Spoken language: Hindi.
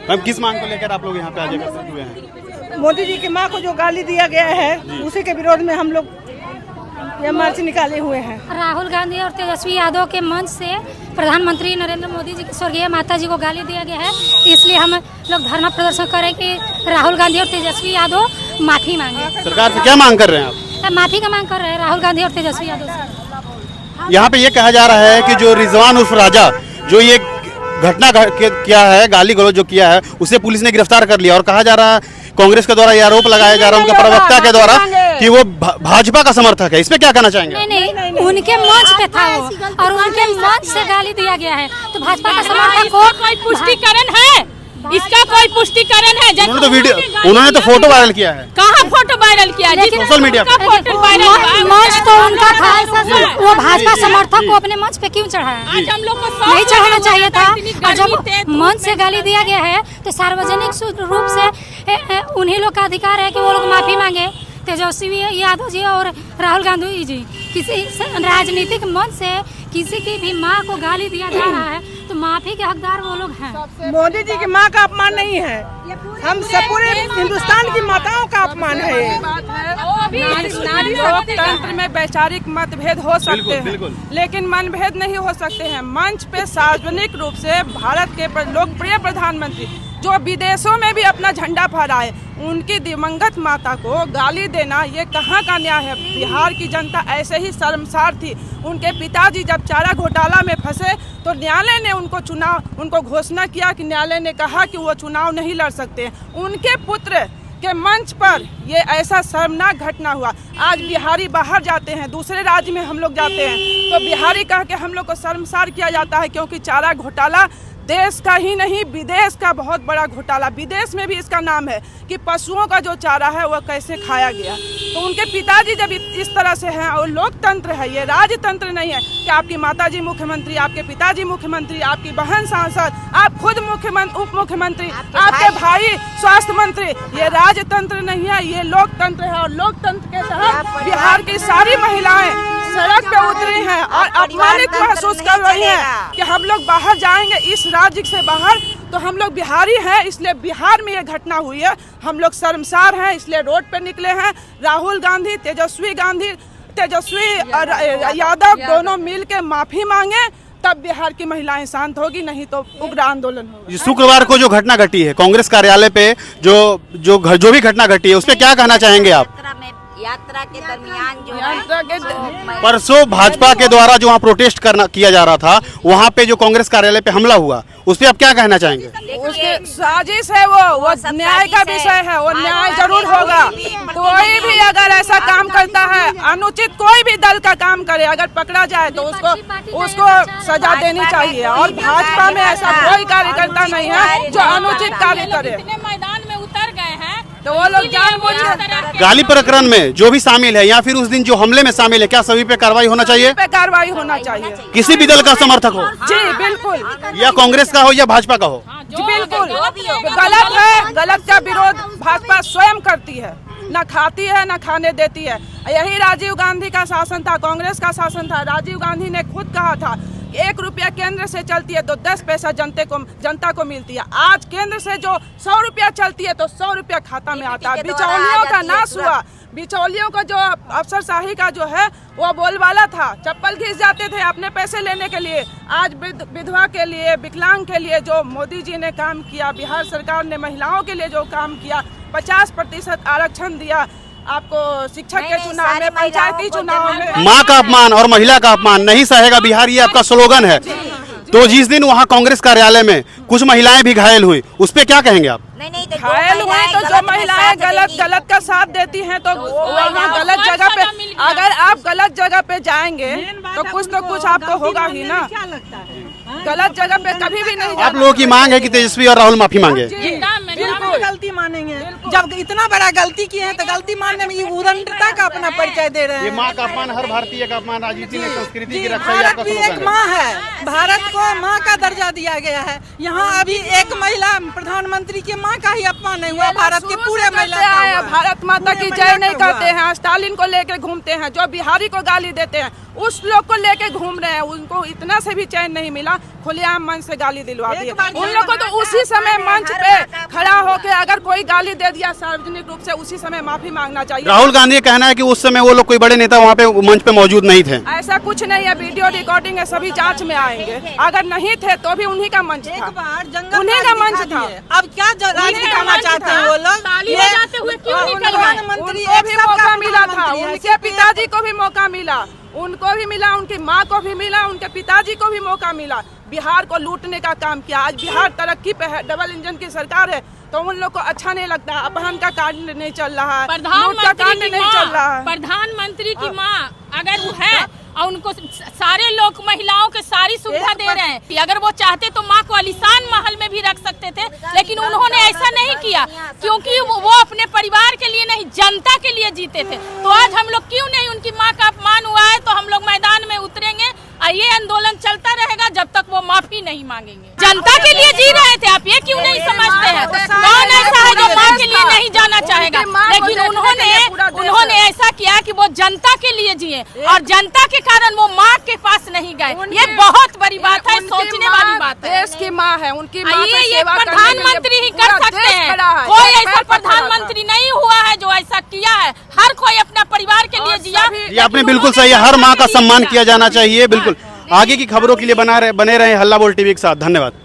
मैम किस मांग को लेकर आप लोग यहाँ पे आज एकत्रित हुए हैं? मोदी जी की मां को जो गाली दिया गया है उसी के विरोध में हम लोग यह मार्च निकाले हुए हैं। राहुल गांधी और तेजस्वी यादव के मंच से प्रधानमंत्री नरेंद्र मोदी जी की स्वर्गीय माता जी को गाली दिया गया है, इसलिए हम लोग धरना प्रदर्शन करें कि राहुल गांधी और तेजस्वी यादव माफी मांगे। सरकार से क्या मांग कर रहे हैं आप? माफी का मांग कर रहे हैं राहुल गांधी और तेजस्वी यादव से। यहाँ पे ये कहा जा रहा है कि जो रिजवान उर्फ राजा जो ये घटना किया है, गाली गलौज जो किया है, उसे पुलिस ने गिरफ्तार कर लिया और कहा जा रहा है कांग्रेस के द्वारा ये आरोप लगाया जा रहा है उनके प्रवक्ता के द्वारा कि वो भाजपा का समर्थक है। इस पे क्या कहना चाहेंगे? नहीं, उनके मंच पे था वो और उनके मंच से गाली दिया गया है, तो भाजपा का समर्थक को कोई पुष्टिकरण है? इसका कोई पुष्टिकरण है? उन्होंने तो फोटो वायरल किया है। कहाँ फोटो वायरल किया? सोशल मीडिया पे फोटो वायरल मंच तो उनका था, वो भाजपा समर्थक को अपने मंच पे क्यों चढ़ाया? आज हम लोग को नहीं चढ़ाना चाहिए था। और जब मंच से गाली दिया गया है तो सार्वजनिक रूप से उन्हीं लोग का अधिकार है कि वो लोग माफी मांगे। तेजस्वी यादव जी और राहुल गांधी जी किसी राजनीतिक मंच से किसी की भी माँ को गाली दिया जा रहा है तो माफी के हकदार वो लोग हैं। मोदी जी की माँ का अपमान नहीं है, हम सब पूरे हिंदुस्तान की माताओं का अपमान है। लोकतंत्र में वैचारिक मतभेद हो सकते हैं लेकिन मनभेद नहीं हो सकते हैं। मंच पे सार्वजनिक रूप से भारत के लोकप्रिय प्रधानमंत्री जो विदेशों में भी अपना झंडा फहराए, उनकी दिवंगत माता को गाली देना ये कहाँ का न्याय है? बिहार की जनता ऐसे ही शर्मसार थी। उनके पिताजी जब चारा घोटाला में फंसे तो न्यायालय ने उनको घोषणा किया कि न्यायालय ने कहा कि वो चुनाव नहीं लड़ सकते। उनके पुत्र के मंच पर ये ऐसा शर्मनाक घटना हुआ। आज बिहारी बाहर जाते हैं, दूसरे राज्य में हम लोग जाते हैं तो बिहारी कह के हम लोग को शर्मसार किया जाता है, क्योंकि चारा घोटाला देश का ही नहीं विदेश का बहुत बड़ा घोटाला। विदेश में भी इसका नाम है कि पशुओं का जो चारा है वह कैसे खाया गया। तो उनके पिताजी जब इस तरह से हैं और लोकतंत्र है, ये राजतंत्र नहीं है कि आपकी माताजी मुख्यमंत्री, आपके पिताजी मुख्यमंत्री, आपकी बहन सांसद, आप खुद मुख्यमंत्री, उप मुख्यमंत्री, आपके भाई स्वास्थ्य मंत्री, ये राजतंत्र नहीं है, ये लोकतंत्र है। और लोकतंत्र के तहत बिहार की सारी महिलाएं सड़क पे उतरी हैं और अपमानित महसूस कर रही हैं कि हम लोग बाहर जाएंगे इस राज्य से बाहर तो हम लोग बिहारी हैं, इसलिए बिहार में ये घटना हुई है। हम लोग शर्मसार हैं, इसलिए रोड पे निकले हैं। राहुल गांधी, तेजस्वी यादव दोनों मिल के माफी मांगे, तब बिहार की महिलाएं शांत होगी, नहीं तो उग्र आंदोलन होगा। शुक्रवार को जो घटना घटी है कांग्रेस कार्यालय पे, जो भी घटना घटी है, उस पर क्या कहना चाहेंगे आप? यात्रा के दरमियान जो परसों भाजपा के द्वारा जो वहाँ प्रोटेस्ट किया जा रहा था, वहाँ पे जो कांग्रेस कार्यालय पे हमला हुआ, उस पर आप क्या कहना चाहेंगे? उसके साजिश है, वो न्याय का विषय है, वो न्याय जरूर होगा। कोई भी अगर ऐसा काम करता है, अनुचित कोई भी दल का काम करे, अगर पकड़ा जाए तो उसको सजा देनी चाहिए। और भाजपा में ऐसा कोई कार्यकर्ता नहीं है जो अनुचित कार्य करे। मैदान में उतर गए हैं तो वो लोग जानबूझकर गाली प्रकरण में जो भी शामिल है या फिर उस दिन जो हमले में शामिल है, क्या सभी पे कार्रवाई होना चाहिए? पे कार्रवाई होना चाहिए, किसी भी दल का समर्थक हो? जी बिल्कुल, या कांग्रेस का हो या भाजपा का हो? जी बिल्कुल। गलत है, गलत का विरोध भाजपा स्वयं करती है, न खाती है न खाने देती है। यही राजीव गांधी का शासन था, कांग्रेस का शासन था। राजीव गांधी ने खुद कहा था 1 रुपया केंद्र से चलती है तो 10 पैसा जनता को मिलती है। आज केंद्र से जो 100 रुपया चलती है तो 100 रुपया खाता में आता है। बिचौलियों का नाश हुआ। बिचौलियों का जो अफसरशाही का जो है वो बोलबाला था, चप्पल घिस जाते थे अपने पैसे लेने के लिए। आज विधवा के लिए, विकलांग के लिए जो मोदी जी ने काम किया, बिहार सरकार ने महिलाओं के लिए जो काम किया, 50% आरक्षण दिया, आपको शिक्षक के चुनाव में, पंचायती चुनाव में। माँ का अपमान और महिला का अपमान नहीं सहेगा बिहार, ये आपका स्लोगन है। तो जिस दिन वहाँ कांग्रेस कार्यालय में कुछ महिलाएं भी घायल हुई, उस पे क्या कहेंगे आप? घायल हुई तो जो महिलाएं गलत का साथ देती हैं तो वहाँ गलत जगह पे, अगर आप गलत जगह पे जाएंगे तो कुछ आपको होगा ही ना। गलत जगह पे कभी भी नहीं। आप लोगों की मांग है कि तेजस्वी और राहुल माफी मांगे? बिल्कुल। मानेंगे? जब इतना बड़ा गलती किए हैं तो गलती मानने में ये उदंडता का अपना परिचय दे रहे ये हैं। माँ का अपमान, हर भारतीय का अपमान, राजनीति में संस्कृति की रक्षा, ये भारत आपका भी स्लोगन एक है। माँ है, भारत को माँ का दर्जा दिया गया है। यहाँ अभी एक महिला प्रधानमंत्री की माँ का ही अपमान नहीं हुआ, भारत के पूरे महिला का हुआ। भारत माता की जय नहीं कहते हैं, स्टालिन को लेके घूमते हैं, जो बिहारी को गाली देते हैं उस लोग को लेके घूम रहे हैं। उनको इतना से भी चैन नहीं मिला, खुलेआम मंच से गाली दिलवा दी। उन लोग को तो उसी समय मंच पे खड़ा होकर अगर कोई गाली दे दिया सार्वजनिक रूप से, उसी समय माफी मांगना चाहिए। राहुल गांधी का कहना है कि उस समय वो लोग कोई बड़े नेता वहाँ पे मंच पे मौजूद नहीं थे। ऐसा कुछ नहीं है, वीडियो रिकॉर्डिंग है, सभी जांच में आएंगे। अगर नहीं थे तो भी उन्हीं का मंच था, उन्हीं का मंच था। अब क्या राजनीति करना चाहते हैं वो लोग? ताली बजाते हुए क्यों निकल गए? प्रधानमंत्री उनको भी मौका मिला था, उनके उनके पिताजी को भी मौका मिला, उनको भी मिला, उनकी माँ को भी मिला, उनके पिताजी को भी मौका मिला। बिहार को लूटने का काम किया। आज बिहार तरक्की पे है, डबल इंजन की सरकार है, तो उन लोग को अच्छा नहीं लगता। अपहरण का कांड नहीं चल रहा है, लूट का कांड नहीं चल रहा है। प्रधानमंत्री की माँ अगर वो है और उनको सारे लोग महिलाओं के सारी सुविधा दे रहे हैं, अगर वो चाहते तो माँ को आलीशान महल में भी रख सकते थे, लेकिन उन्होंने ऐसा नहीं किया क्योंकि वो अपने परिवार के लिए नहीं, जनता के लिए जीते थे। तो आज हम लोग क्यों नहीं, उनकी माँ का अपमान हुआ है तो हम लोग मैदान में उतरेंगे और ये आंदोलन चलता रहेगा जब तक वो माफी नहीं मांगेंगे। जनता के लिए जी रहे थे, आप ये क्यों नहीं समझते हैं? कौन ऐसा है जो माँ के लिए नहीं जाना चाहेगा? लेकिन उन्होंने ऐसा किया कि वो जनता के लिए जिए और जनता के कारण वो माँ के पास नहीं गए। ये बहुत बड़ी बात है, सोचने वाली बात है। देश की माँ है, उनकी माँ का ये सेवा करने के लिए प्रधानमंत्री ही कर पूरा सकते देश हैं, खड़ा है। कोई ये ऐसा पैर पर खड़ा प्रधानमंत्री नहीं हुआ है जो ऐसा किया है। हर कोई अपना परिवार के लिए जिया। ये आपने बिल्कुल सही है, हर माँ का सम्मान किया जाना चाहिए। बिल्कुल, आगे की खबरों के लिए बने रहे हल्ला बोल टीवी के साथ। धन्यवाद।